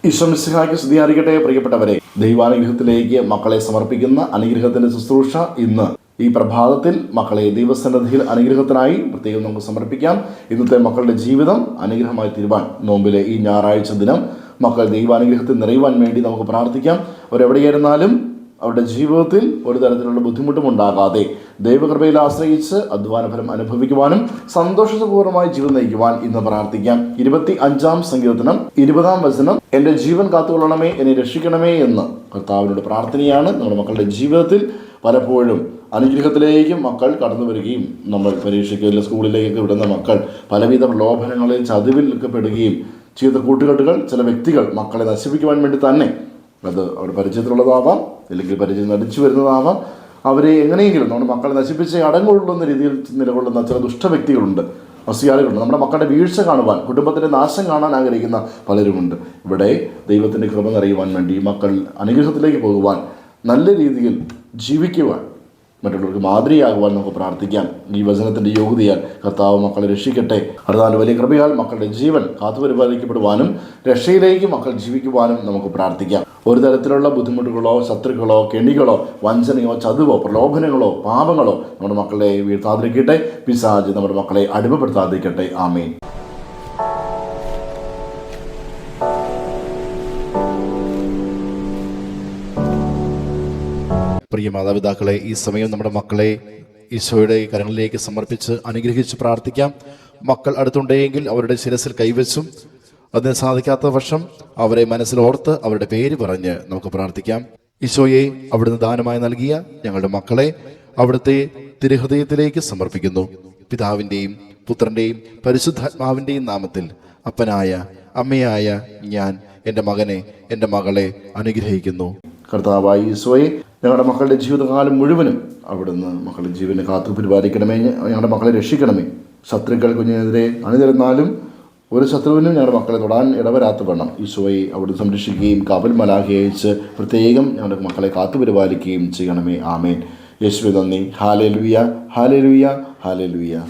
ഈശോ മിശിഹായ്ക്ക് സ്തുതിയായിരിക്കട്ടെ. പ്രിയപ്പെട്ടവരെ, ദൈവാനുഗ്രഹത്തിലേക്ക് മക്കളെ സമർപ്പിക്കുന്ന അനുഗ്രഹത്തിന്റെ ശുശ്രൂഷ ഇന്ന് ഈ പ്രഭാതത്തിൽ മക്കളെ ദൈവസന്നിധിയിൽ അനുഗ്രഹത്തിനായി പ്രത്യേകം നമുക്ക് സമർപ്പിക്കാം. ഇന്നത്തെ മക്കളുടെ ജീവിതം അനുഗ്രഹമായി തീരുവാൻ നോമ്പിലെ ഈ ഞായറാഴ്ച ദിനം മക്കൾ ദൈവാനുഗ്രഹത്തിൽ നിറയുവാൻ വേണ്ടി നമുക്ക് പ്രാർത്ഥിക്കാം. അവരെവിടെയായിരുന്നാലും അവരുടെ ജീവിതത്തിൽ ഒരു തരത്തിലുള്ള ബുദ്ധിമുട്ടും ഉണ്ടാകാതെ ദൈവകൃപയിൽ ആശ്രയിച്ച് അധ്വാനഫലം അനുഭവിക്കുവാനും സന്തോഷപൂർവ്വമായി ജീവിതം നയിക്കുവാൻ ഇന്ന് പ്രാർത്ഥിക്കാം. 25 സങ്കീർത്തനം 20 വചനം, എൻ്റെ ജീവൻ കാത്തുകൊള്ളണമേ, എന്നെ രക്ഷിക്കണമേ എന്ന് കർത്താവിനോട് പ്രാർത്ഥനയാണ്. നമ്മുടെ മക്കളുടെ ജീവിതത്തിൽ പലപ്പോഴും അനുഗ്രഹത്തിലേക്കും മക്കൾ കടന്നു വരികയും നമ്മൾ പരീക്ഷയ്ക്ക് സ്കൂളിലേക്കൊക്കെ വിടുന്ന മക്കൾ പലവിധ പ്രലോഭനങ്ങളിൽ ചതിവിലൊക്കെ പെടുകയും ചെയ്ത കൂട്ടുകെട്ടുകൾ ചില വ്യക്തികൾ മക്കളെ നശിപ്പിക്കുവാൻ വേണ്ടി തന്നെ, അത് അവരുടെ പരിചയത്തിലുള്ളതാവാം, അല്ലെങ്കിൽ പരിചയം നടിച്ചു വരുന്നതാവാം, അവരെ എങ്ങനെയെങ്കിലും നമ്മുടെ മക്കളെ നശിപ്പിച്ച് അടങ്ങുകൊള്ളുന്ന രീതിയിൽ നിലകൊള്ളുന്ന ചില ദുഷ്ടവ്യക്തികളുണ്ട്, അസ്യാളികളുണ്ട്. നമ്മുടെ മക്കളുടെ വീഴ്ച കാണുവാൻ, കുടുംബത്തിൻ്റെ നാശം കാണാൻ ആഗ്രഹിക്കുന്ന പലരുമുണ്ട്. ഇവിടെ ദൈവത്തിൻ്റെ കൃപ നിറയുവാൻ വേണ്ടി മക്കൾ അനുഗ്രഹത്തിലേക്ക് പോകുവാൻ, നല്ല രീതിയിൽ ജീവിക്കുവാൻ, മറ്റുള്ളവർക്ക് മാതൃകയാകുവാൻ നമുക്ക് പ്രാർത്ഥിക്കാം. ഈ വചനത്തിൻ്റെ യോഗ്യതയാൽ കർത്താവ് മക്കളെ രക്ഷിക്കട്ടെ. അടുത്ത വലിയ കൃപയാൽ മക്കളുടെ ജീവൻ കാത്തുപരിപാലിക്കപ്പെടുവാനും രക്ഷയിലേക്ക് മക്കൾ ജീവിക്കുവാനും നമുക്ക് പ്രാർത്ഥിക്കാം. ഒരു തരത്തിലുള്ള ബുദ്ധിമുട്ടുകളോ ശത്രുക്കളോ കെണികളോ വഞ്ചനയോ ചതുവോ പ്രലോഭനങ്ങളോ പാപങ്ങളോ നമ്മുടെ മക്കളെ വീഴ്ത്താതിരിക്കട്ടെ. പിശാച് നമ്മുടെ മക്കളെ അടിമപ്പെടുത്താതിരിക്കട്ടെ. ആമേൻ. പ്രിയ മാതാപിതാക്കളെ, ഈ സമയം നമ്മുടെ മക്കളെ ഈശോയുടെ കരങ്ങളിലേക്ക് സമർപ്പിച്ച് അനുഗ്രഹിച്ച് പ്രാർത്ഥിക്കാം. മക്കൾ അടുത്തുണ്ടെങ്കിൽ അവരുടെ ശിരസിൽ കൈവച്ചും, അതിന് സാധിക്കാത്ത പക്ഷം അവരെ മനസ്സിലോർത്ത് അവരുടെ പേര് പറഞ്ഞ് നമുക്ക് പ്രാർത്ഥിക്കാം. ഈശോയെ, അവിടുന്ന് ദാനമായി നൽകിയ ഞങ്ങളുടെ മക്കളെ അവിടുത്തെ തിരുഹൃദയത്തിലേക്ക് സമർപ്പിക്കുന്നു. പിതാവിൻ്റെയും പുത്രൻ്റെയും പരിശുദ്ധാത്മാവിൻ്റെയും നാമത്തിൽ അപ്പനായ അമ്മയായ ഞാൻ എൻ്റെ മകനെ, എൻ്റെ മകളെ അനുഗ്രഹിക്കുന്നു. കർത്താവായ ഈശോയെ, ഞങ്ങളുടെ മക്കളുടെ ജീവിതകാലം മുഴുവനും അവിടുന്ന് മക്കളുടെ ജീവനെ കാത്തു പരിപാലിക്കണമേ. ഞങ്ങളുടെ മക്കളെ രക്ഷിക്കണമേ. ശത്രുക്കൾ കുഞ്ഞിനെതിരെ അണിനിരന്നാലും ഒരു ശത്രുവിനും ഞങ്ങളുടെ മക്കളെ തൊടാൻ ഇടവരാത്ത വണ്ണം ഈശോയെ അവിടുന്ന് സംരക്ഷിക്കുകയും കാവൽ മലാഖയെ അയച്ച് പ്രത്യേകം ഞങ്ങളുടെ മക്കളെ കാത്തു പരിപാലിക്കുകയും ചെയ്യണമേ. ആമേൻ. യേശുവേ നന്ദി. Hallelujah, hallelujah, hallelujah.